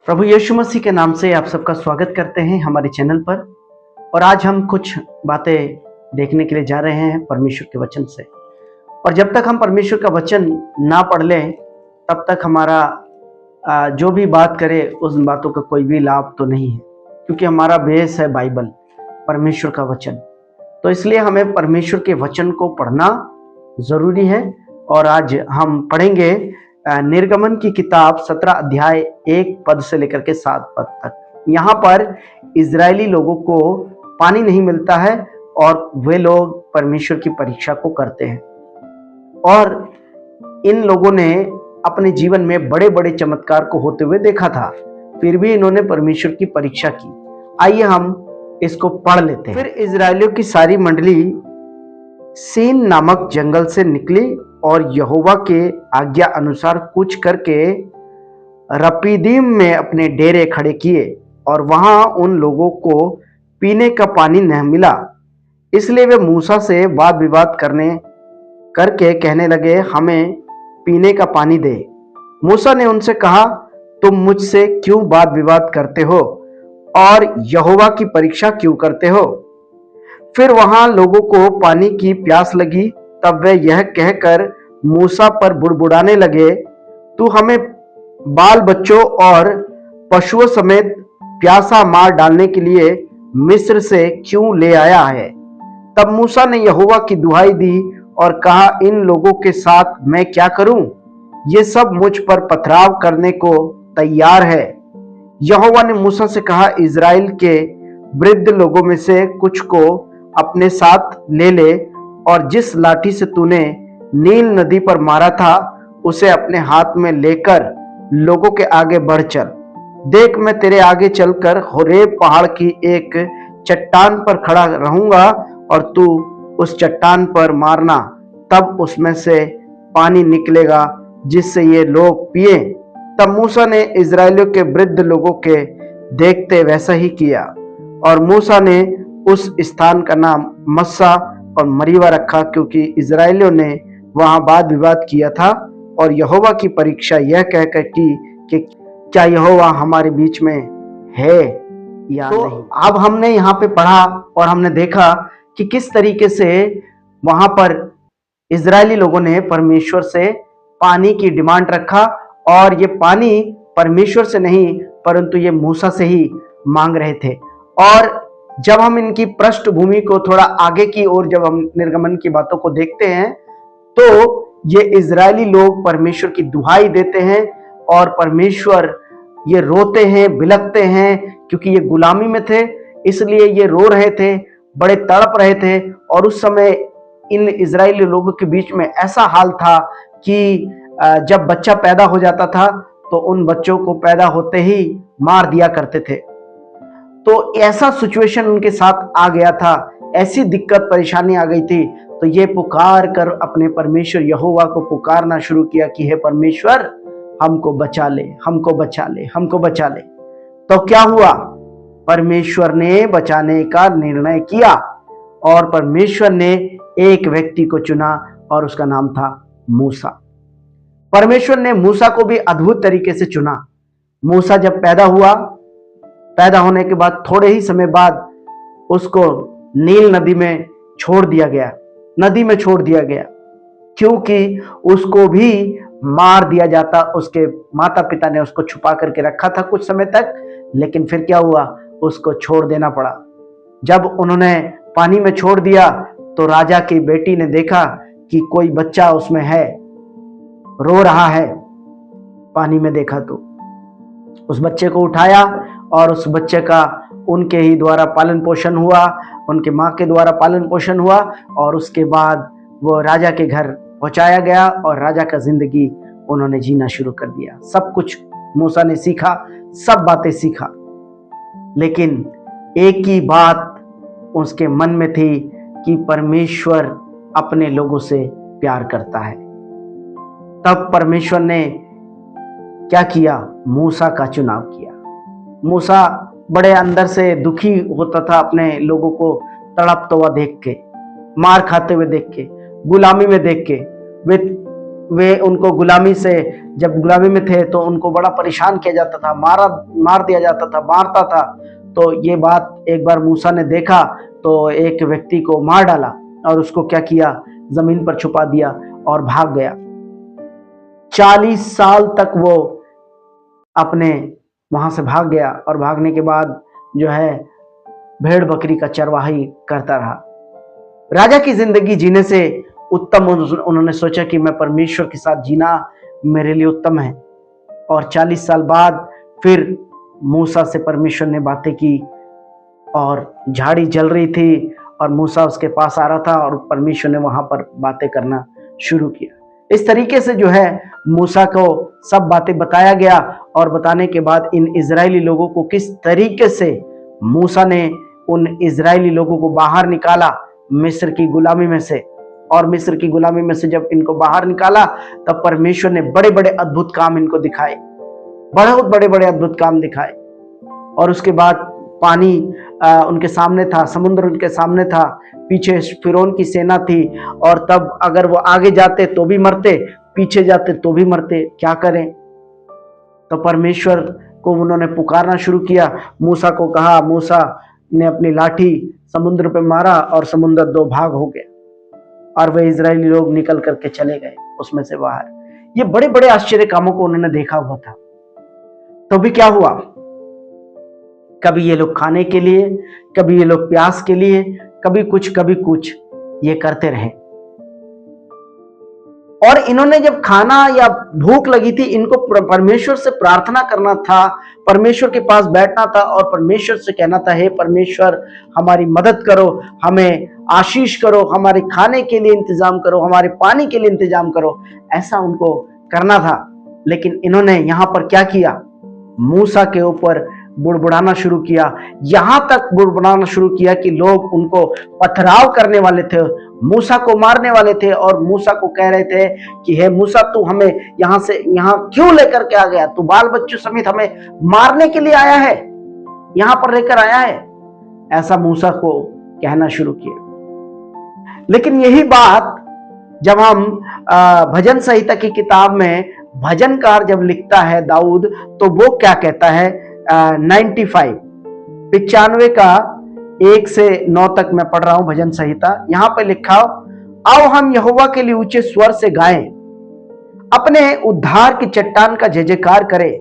प्रभु यीशु मसीह के नाम से आप सबका स्वागत करते हैं हमारे चैनल पर। और आज हम कुछ बातें देखने के लिए जा रहे हैं परमेश्वर के वचन से। और जब तक हम परमेश्वर का वचन ना पढ़ लें तब तक हमारा जो भी बात करे उस बातों का कोई भी लाभ तो नहीं है, क्योंकि हमारा बेस है बाइबल, परमेश्वर का वचन। तो इसलिए हमें परमेश्वर के वचन को पढ़ना ज़रूरी है। और आज हम पढ़ेंगे निर्गमन की किताब 17 अध्याय 1 पद से लेकर के 7 पद तक। यहाँ पर इजरायली लोगों को पानी नहीं मिलता है और वे लोग परमेश्वर की परीक्षा को करते हैं। और इन लोगों ने अपने जीवन में बड़े बड़े चमत्कार को होते हुए देखा था, फिर भी इन्होंने परमेश्वर की परीक्षा की। आइए हम इसको पढ़ लेते हैं। फिर इजरायलियों की सारी मंडली सीन नामक जंगल से निकली और यहोवा के आज्ञा अनुसार कूच करके रपीदीम में अपने डेरे खड़े किए। और वहां उन लोगों को पीने का पानी न मिला, इसलिए वे मूसा से वाद विवाद करके कहने लगे, हमें पीने का पानी दे। मूसा ने उनसे कहा, तुम मुझसे क्यों वाद विवाद करते हो और यहोवा की परीक्षा क्यों करते हो? फिर वहां लोगों को पानी की प्यास लगी, तब वे यह कहकर मूसा पर बुड़बुड़ाने लगे, तू हमें बाल बच्चों और पशुओं समेत प्यासा मार डालने के लिए मिस्र से क्यों ले आया है? तब मूसा ने यहोवा की दुहाई दी और कहा, इन लोगों के साथ मैं क्या करूं? ये सब मुझ पर पथराव करने को तैयार है। यहोवा ने मूसा से कहा, इजराइल के वृद्ध लोगों में से कुछ को अपने साथ ले ले और जिस लाठी से तूने नील नदी पर मारा था उसे अपने हाथ में लेकर लोगों के आगे बढ़ चल। देख, मैं तेरे आगे चलकर होरेब पहाड़ की एक चट्टान पर खड़ा रहूंगा और तू उस चट्टान पर मारना, तब उसमें से पानी निकलेगा जिससे ये लोग पिए। तब मूसा ने इजराइलियों के वृद्ध लोगों के देखते वैसा ही किया और मूसा ने उस स्थान का नाम मस्सा और मरीवा रखा, क्योंकि इजराइलियों ने वहां वाद विवाद किया था और यहोवा की परीक्षा यह कहकर की कि क्या यहोवा हमारे बीच में है या नहीं। अब हमने यहाँ पे पढ़ा और हमने देखा कि किस तरीके से वहां पर इजरायली लोगों ने परमेश्वर से पानी की डिमांड रखा, और ये पानी परमेश्वर से नहीं परंतु ये मूसा से ही मांग रहे थे। और जब हम इनकी पृष्ठभूमि को थोड़ा आगे की ओर जब हम निर्गमन की बातों को देखते हैं तो ये इजरायली लोग परमेश्वर की दुहाई देते हैं और परमेश्वर ये रोते हैं, बिलखते हैं, क्योंकि ये गुलामी में थे, इसलिए ये रो रहे थे, बड़े तड़प रहे थे। और उस समय इन इजरायली लोगों के बीच में ऐसा हाल था कि जब बच्चा पैदा हो जाता था तो उन बच्चों को पैदा होते ही मार दिया करते थे। तो ऐसा सिचुएशन उनके साथ आ गया था, ऐसी दिक्कत परेशानी आ गई थी। तो ये पुकार कर अपने परमेश्वर यहोवा को पुकारना शुरू किया कि हे परमेश्वर, हमको बचा ले, हमको बचा ले, हमको बचा ले। तो क्या हुआ? परमेश्वर ने बचाने का निर्णय किया और परमेश्वर ने एक व्यक्ति को चुना और उसका नाम था मूसा। परमेश्वर ने मूसा को भी अद्भुत तरीके से चुना। मूसा जब पैदा हुआ, पैदा होने के बाद थोड़े ही समय बाद उसको नील नदी में छोड़ दिया गया, नदी में छोड़ दिया गया, क्योंकि उसको भी मार दिया जाता। उसके माता पिता ने उसको छुपा करके रखा था कुछ समय तक, लेकिन फिर क्या हुआ, उसको छोड़ देना पड़ा। जब उन्होंने पानी में छोड़ दिया तो राजा की बेटी ने देखा कि कोई बच्चा उसमें है, रो रहा है। पानी में देखा तो उस बच्चे को उठाया और उस बच्चे का उनके ही द्वारा पालन पोषण हुआ, उनके माँ के द्वारा पालन पोषण हुआ और उसके बाद वो राजा के घर पहुंचाया गया और राजा का जिंदगी उन्होंने जीना शुरू कर दिया। सब कुछ मूसा ने सीखा, सब बातें सीखा, लेकिन एक ही बात उसके मन में थी कि परमेश्वर अपने लोगों से प्यार करता है। तब परमेश्वर ने क्या किया? मूसा का चुनाव किया। मूसा बड़े अंदर से दुखी होता था अपने लोगों को तड़पता हुआ देख के, मार खाते हुए देख के, गुलामी में देख के। वे वे उनको गुलामी से, जब गुलामी में थे तो उनको बड़ा परेशान किया जाता था, मार दिया जाता था, मारता था। तो ये बात एक बार मूसा ने देखा तो एक व्यक्ति को मार डाला और उसको क्या किया, जमीन पर छुपा दिया और भाग गया। 40 साल तक वो अपने वहां से भाग गया और भागने के बाद जो है भेड़ बकरी का चरवाही करता रहा। राजा की जिंदगी जीने से उत्तम उन्होंने सोचा कि मैं परमेश्वर के साथ जीना मेरे लिए उत्तम है। और 40 साल बाद फिर मूसा से परमेश्वर ने बातें की और झाड़ी जल रही थी और मूसा उसके पास आ रहा था और परमेश्वर ने वहां पर बातें करना शुरू किया। इस तरीके से जो है मूसा को सब बातें बताया गया और बताने के बाद इन इजरायली लोगों को किस तरीके से मूसा ने उन इजरायली लोगों को बाहर निकाला मिस्र की गुलामी में से। और मिस्र की गुलामी में से जब इनको बाहर निकाला तब परमेश्वर ने बड़े बड़े अद्भुत काम इनको दिखाए, बहुत बड़े बड़े अद्भुत काम दिखाए। और उसके बाद पानी उनके सामने था, समुद्र उनके सामने था, पीछे फिरौन की सेना थी और तब अगर वो आगे जाते तो भी मरते, पीछे जाते तो भी मरते, क्या करें। तो परमेश्वर को उन्होंने पुकारना शुरू किया। मूसा को कहा, मूसा ने अपनी लाठी समुद्र पे मारा और समुद्र 2 भाग हो गया और वे इजरायली लोग निकल करके चले गए उसमें से बाहर। ये बड़े बड़े आश्चर्य कामों को उन्होंने देखा हुआ था। तो भी क्या हुआ, कभी ये लोग खाने के लिए, कभी ये लोग प्यास के लिए, कभी कुछ ये करते रहे। और इन्होंने जब खाना या भूख लगी थी, इनको परमेश्वर से प्रार्थना करना था, परमेश्वर के पास बैठना था और परमेश्वर से कहना था, हे परमेश्वर हमारी मदद करो, हमें आशीष करो, हमारे खाने के लिए इंतजाम करो, हमारे पानी के लिए इंतजाम करो, ऐसा उनको करना था। लेकिन इन्होंने यहां पर क्या किया, मूसा के ऊपर बुड़बुड़ाना शुरू किया। यहां तक बुड़बुड़ाना शुरू किया कि लोग उनको पथराव करने वाले थे, मूसा को मारने वाले थे और मूसा को कह रहे थे कि हे मूसा, तू हमें यहां से यहां क्यों लेकर के आ गया, तू बाल बच्चों समेत हमें मारने के लिए आया है, यहां पर लेकर आया है, ऐसा मूसा को कहना शुरू किया। लेकिन यही बात जब हम भजन संहिता की किताब में भजनकार जब लिखता है दाऊद, तो वो क्या कहता है, 95 का 1 से 9 तक मैं पढ़ रहा हूं भजन संहिता। यहां पे लिखा हो, आओ हम यहोवा के लिए ऊंचे स्वर से गाएं, अपने उद्धार की चट्टान का जय जयकार करें।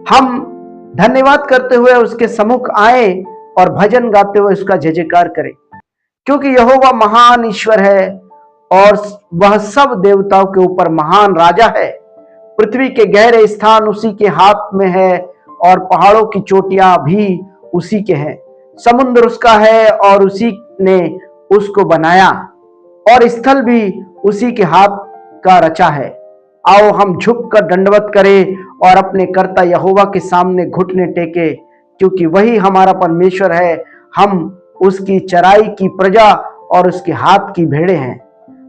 हम धन्यवाद करते हुए उसके सम्मुख आए और भजन गाते हुए उसका जय जयकार करें, क्योंकि यहोवा महान ईश्वर है और वह सब देवताओं के ऊपर महान राजा है। पृथ्वी के गहरे स्थान उसी के हाथ में है और पहाड़ों की चोटियां भी उसी के हैं। समुद्र उसका है और उसी ने उसको बनाया और स्थल भी उसी के हाथ का रचा है। आओ हम झुककर दंडवत करें और अपने कर्ता यहोवा के सामने घुटने टेके, क्योंकि वही हमारा परमेश्वर है, हम उसकी चराई की प्रजा और उसके हाथ की भेड़ें हैं।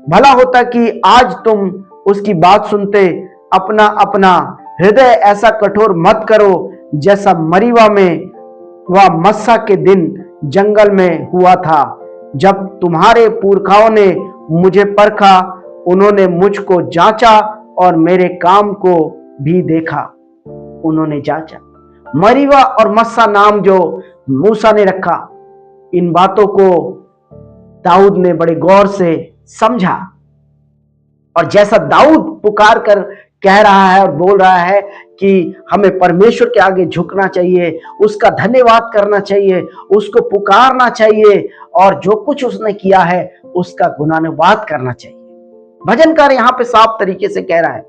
भला होता कि आज तुम उसकी बात सुनते, अपना अपना हृदय ऐसा कठोर मत करो जैसा मरीवा में व मस्सा के दिन जंगल में हुआ था, जब तुम्हारे पुरखाओं ने मुझे परखा, उन्होंने मुझको जांचा और मेरे काम को भी देखा। उन्होंने जांचा। मरीवा और मस्सा नाम जो मूसा ने रखा, इन बातों को दाऊद ने बड़े गौर से समझा। और जैसा दाऊद पुकार कर कह रहा है और बोल रहा है कि हमें परमेश्वर के आगे झुकना चाहिए, उसका धन्यवाद करना चाहिए, उसको पुकारना चाहिए और जो कुछ उसने किया है उसका गुणानुवाद करना चाहिए। भजनकार यहां पे साफ तरीके से कह रहा है।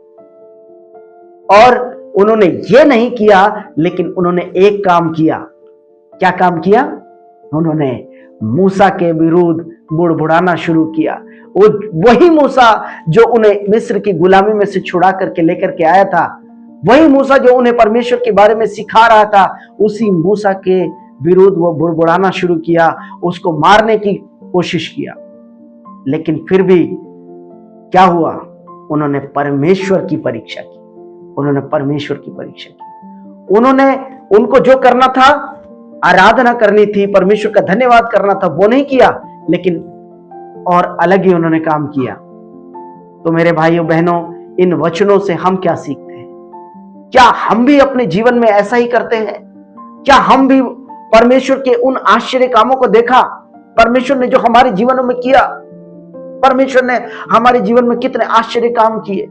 और उन्होंने ये नहीं किया, लेकिन उन्होंने एक काम किया। क्या काम किया? उन्होंने मूसा के विरुद्ध बुड़बुड़ाना शुरू किया। वो वही मूसा जो उन्हें मिस्र की गुलामी में से छुड़ा करके लेकर के आया था, वही मूसा जो उन्हें परमेश्वर के बारे में सिखा रहा था, उसी मूसा के विरुद्ध वो बुड़बुड़ाना शुरू किया, उसको मारने की कोशिश किया। लेकिन फिर भी क्या हुआ? उन्होंने परमेश्वर की परीक्षा की। उन्होंने परमेश्वर की परीक्षा की। उन्होंने उनको जो करना था, आराधना करनी थी, परमेश्वर का धन्यवाद करना था, वो नहीं किया, लेकिन और अलग ही उन्होंने काम किया। तो मेरे भाइयों बहनों, इन वचनों से हम क्या सीखते हैं? क्या हम भी अपने जीवन में ऐसा ही करते हैं? क्या हम भी परमेश्वर के उन आश्चर्य कामों को देखा? परमेश्वर ने जो हमारे जीवनों में किया, परमेश्वर ने हमारे जीवन में कितने आश्चर्य काम किए।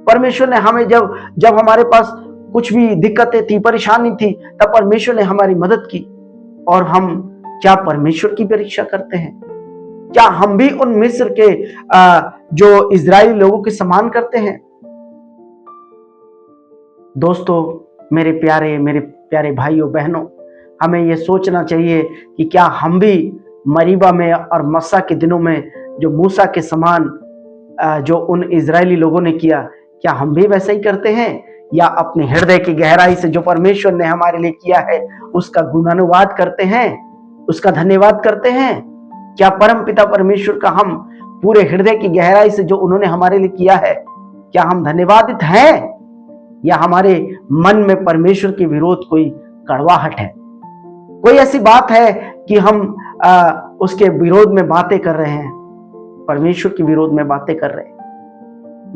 परमेश्वर ने हमें जब हमारे पास कुछ भी दिक्कतें थी, परेशानी थी, तब परमेश्वर ने हमारी मदद की। और हम क्या परमेश्वर की परीक्षा करते हैं? क्या हम भी उन मिस्र के जो इजरायली लोगों के समान करते हैं? दोस्तों, मेरे प्यारे भाइयों बहनों, हमें यह सोचना चाहिए कि क्या हम भी मरीबा में और मस्सा के दिनों में जो मूसा के समान जो उन इजरायली लोगों ने किया, क्या हम भी वैसा ही करते हैं? या अपने हृदय की गहराई से जो परमेश्वर ने हमारे लिए किया है उसका गुणानुवाद करते हैं, उसका धन्यवाद करते हैं? क्या परम पिता परमेश्वर का हम पूरे हृदय की गहराई से जो उन्होंने हमारे लिए किया है, क्या हम धन्यवादित हैं? या हमारे मन में परमेश्वर के विरोध कोई कड़वाहट है, कोई ऐसी बात है कि हम उसके विरोध में बातें कर रहे हैं, परमेश्वर के विरोध में बातें कर रहे हैं?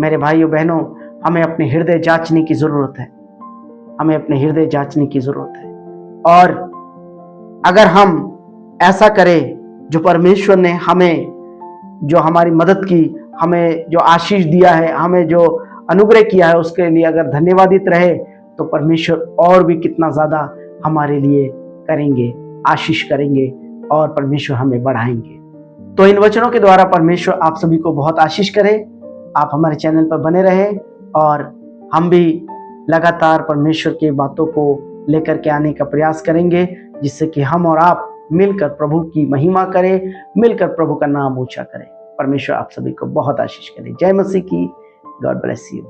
मेरे भाइयों बहनों, हमें अपने हृदय जांचने की जरूरत है। हमें अपने हृदय जांचने की जरूरत है। और अगर हम ऐसा करें, जो परमेश्वर ने हमें जो हमारी मदद की, हमें जो आशीष दिया है, हमें जो अनुग्रह किया है, उसके लिए अगर धन्यवादित रहे, तो परमेश्वर और भी कितना ज्यादा हमारे लिए करेंगे, आशीष करेंगे और परमेश्वर हमें बढ़ाएंगे। तो इन वचनों के द्वारा परमेश्वर आप सभी को बहुत आशीष करे। आप हमारे चैनल पर बने रहे और हम भी लगातार परमेश्वर की बातों को लेकर के आने का प्रयास करेंगे, जिससे कि हम और आप मिलकर प्रभु की महिमा करें, मिलकर प्रभु का नाम ऊंचा करें। परमेश्वर आप सभी को बहुत आशीष करे। जय मसीह की। God bless you.